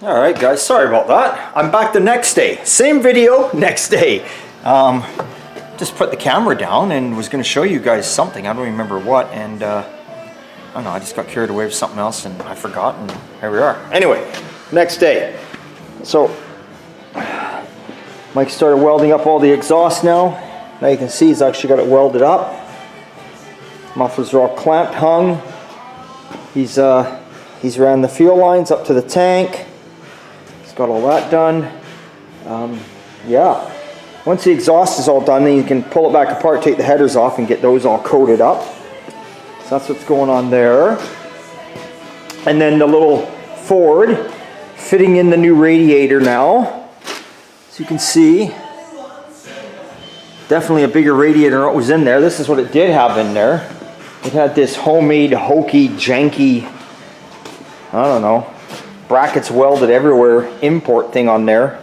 Alright guys, sorry about that. I'm back the next day. Same video, next day. Just put the camera down and was going to show you guys something. I don't remember what, and I don't know, I just got carried away with something else and I forgot, and here we are. Anyway, next day. So, Mike started welding up all the exhaust now. Now you can see he's actually got it welded up. Mufflers are all clamped, hung. He's ran the fuel lines up to the tank. He's got all that done. Yeah. Once the exhaust is all done, then you can pull it back apart, take the headers off, and get those all coated up. So that's what's going on there. And then the little Ford fitting in the new radiator now. So you can see, definitely a bigger radiator than what was in there. This is what it did have in there. It had this homemade, hokey, janky, I don't know, brackets welded everywhere import thing on there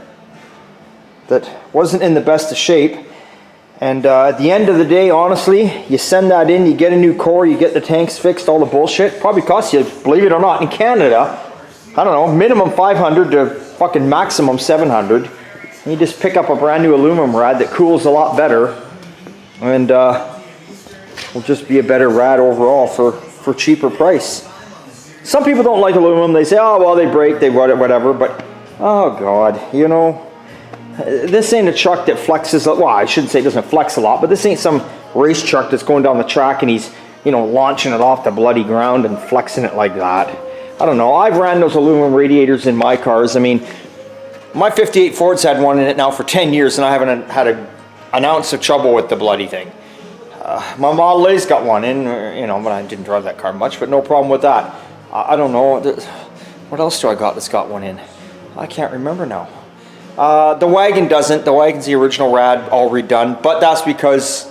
that wasn't in the best of shape. And at the end of the day, honestly, you send that in, you get a new core, you get the tanks fixed, all the bullshit. Probably costs you, believe it or not, in Canada, I don't know, minimum 500 to fucking maximum 700. And you just pick up a brand new aluminum rad that cools a lot better, and will just be a better rad overall for cheaper price. Some people don't like aluminum. They say, oh well, they break, they whatever. But oh god, you know, this ain't a truck that flexes. Well, I shouldn't say it doesn't flex a lot, but this ain't some race truck that's going down the track and he's, you know, launching it off the bloody ground and flexing it like that. I don't know. I've ran those aluminum radiators in my cars. I mean, my 58 Ford's had one in it now for 10 years and I haven't had an ounce of trouble with the bloody thing. My Model A's got one in, you know, but I didn't drive that car much, but no problem with that. I don't know. What else do I got that's got one in? I can't remember now. The wagon doesn't. The wagon's the original rad, all redone, but that's because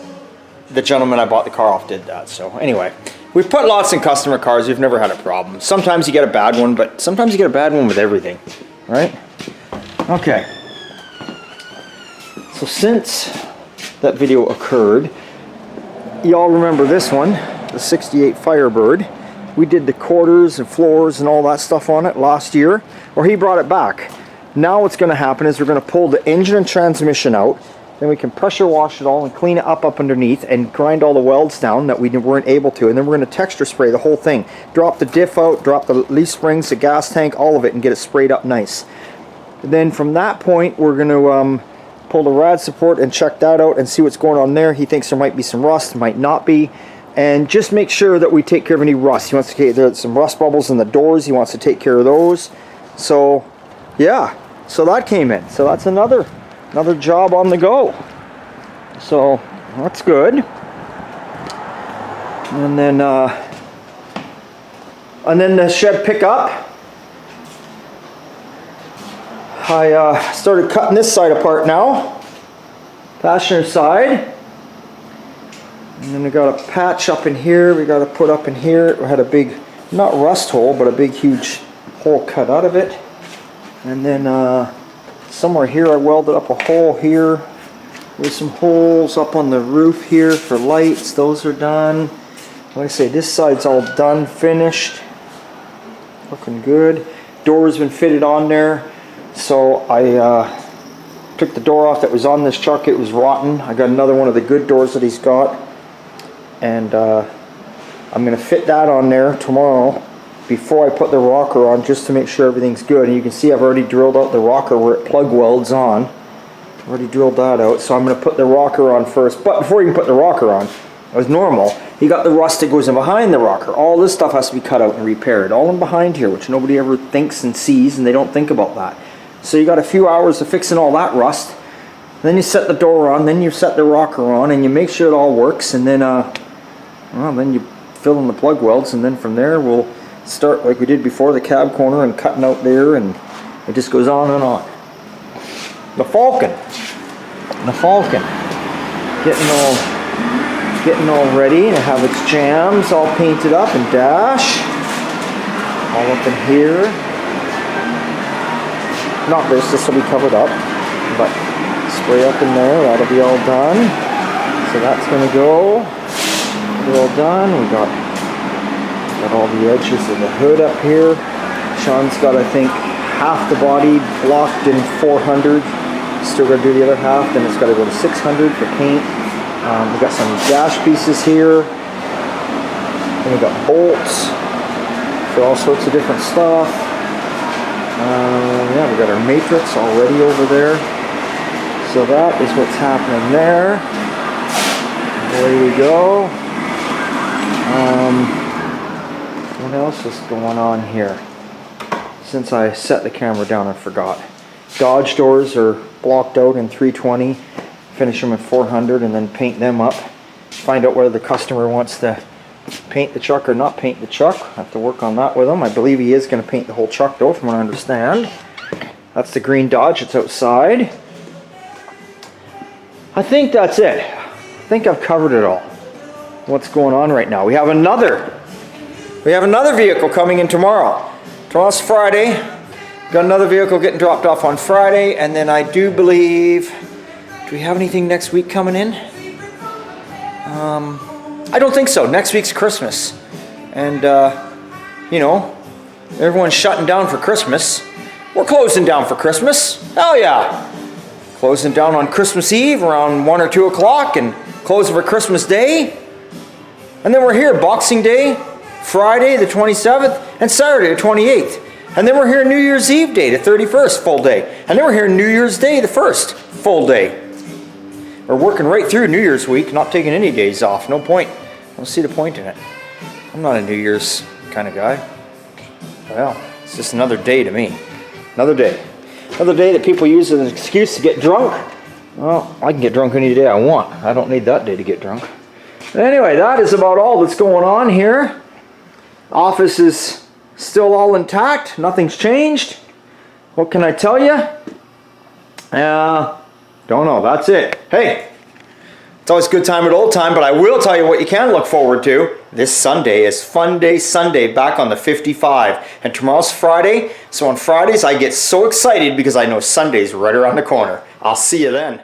the gentleman I bought the car off did that. So anyway, we've put lots in customer cars. We've never had a problem. Sometimes you get a bad one, but sometimes you get a bad one with everything, right? Okay. So since that video occurred, y'all remember this one, the 68 Firebird. We did the quarters and floors and all that stuff on it last year, or he brought it back. Now what's going to happen is we're going to pull the engine and transmission out, then we can pressure wash it all and clean it up underneath and grind all the welds down that we weren't able to, and then we're going to texture spray the whole thing. Drop the diff out, drop the leaf springs, the gas tank, all of it, and get it sprayed up nice. And then from that point we're going to pull the rad support and check that out and see what's going on there. He thinks there might be some rust, might not be, and just make sure that we take care of any rust. He wants to take, there's some rust bubbles in the doors, he wants to take care of those. So yeah, so that came in, so that's another job on the go, so that's good. And then the shed pickup, I started cutting this side apart now, passenger side. And then we got a patch up in here, we got to put up in here. We had a big, not rust hole, but a big huge hole cut out of it. And then somewhere here I welded up a hole here with some holes up on the roof here for lights. Those are done. Like I say, this side's all done, finished. Looking good. Door's been fitted on there. So I took the door off that was on this truck. It was rotten. I got another one of the good doors that he's got. And I'm going to fit that on there tomorrow before I put the rocker on, just to make sure everything's good. And you can see I've already drilled out the rocker where it plug welds on. I've already drilled that out, so I'm going to put the rocker on first. But before you can put the rocker on, as normal, you got the rust that goes in behind the rocker. All this stuff has to be cut out and repaired, all in behind here, which nobody ever thinks and sees, and they don't think about that. So you got a few hours of fixing all that rust. Then you set the door on, then you set the rocker on, and you make sure it all works, and then then you fill in the plug welds, and then from there we'll start like we did before, the cab corner and cutting out there, and it just goes on and on. The Falcon, getting all ready to have its jams all painted up and dash, all up in here. Not this will be covered up, but spray up in there, that'll be all done. So that's gonna go. We're all done. We got all the edges of the hood up here. Sean's got, I think, half the body blocked in 400. Still got to do the other half. Then it's got to go to 600 for paint. We got some dash pieces here. Then we got bolts for all sorts of different stuff. Yeah, we got our matrix already over there. So that is what's happening there. Away we go. What else is going on here? Since I set the camera down, I forgot. Dodge doors are blocked out in 320. Finish them at 400 and then paint them up. Find out whether the customer wants to paint the truck or not paint the truck. I have to work on that with him. I believe he is going to paint the whole truck though, from what I understand. That's the green Dodge. It's outside. I think that's it. I think I've covered it all. What's going on right now? We have another vehicle coming in tomorrow. Tomorrow's Friday. Got another vehicle getting dropped off on Friday, and then I do believe, do we have anything next week coming in? I don't think so. Next week's Christmas, and you know, everyone's shutting down for Christmas. We're closing down for Christmas. Hell yeah! Closing down on Christmas Eve around 1 or 2 o'clock, and closing for Christmas Day, and then we're here Boxing Day, Friday the 27th, and Saturday the 28th. And then we're here New Year's Eve day, the 31st, full day. And then we're here New Year's Day, the 1st, full day. We're working right through New Year's week, not taking any days off. No point. I don't see the point in it. I'm not a New Year's kind of guy. Well, it's just another day to me. Another day. Another day that people use as an excuse to get drunk. Well, I can get drunk any day I want. I don't need that day to get drunk. Anyway, that is about all that's going on here. Office is still all intact. Nothing's changed. What can I tell you? Don't know. That's it. Hey, it's always a good time at old time, but I will tell you what you can look forward to. This Sunday is Fun Day Sunday back on the 55. And tomorrow's Friday. So on Fridays, I get so excited because I know Sunday's right around the corner. I'll see you then.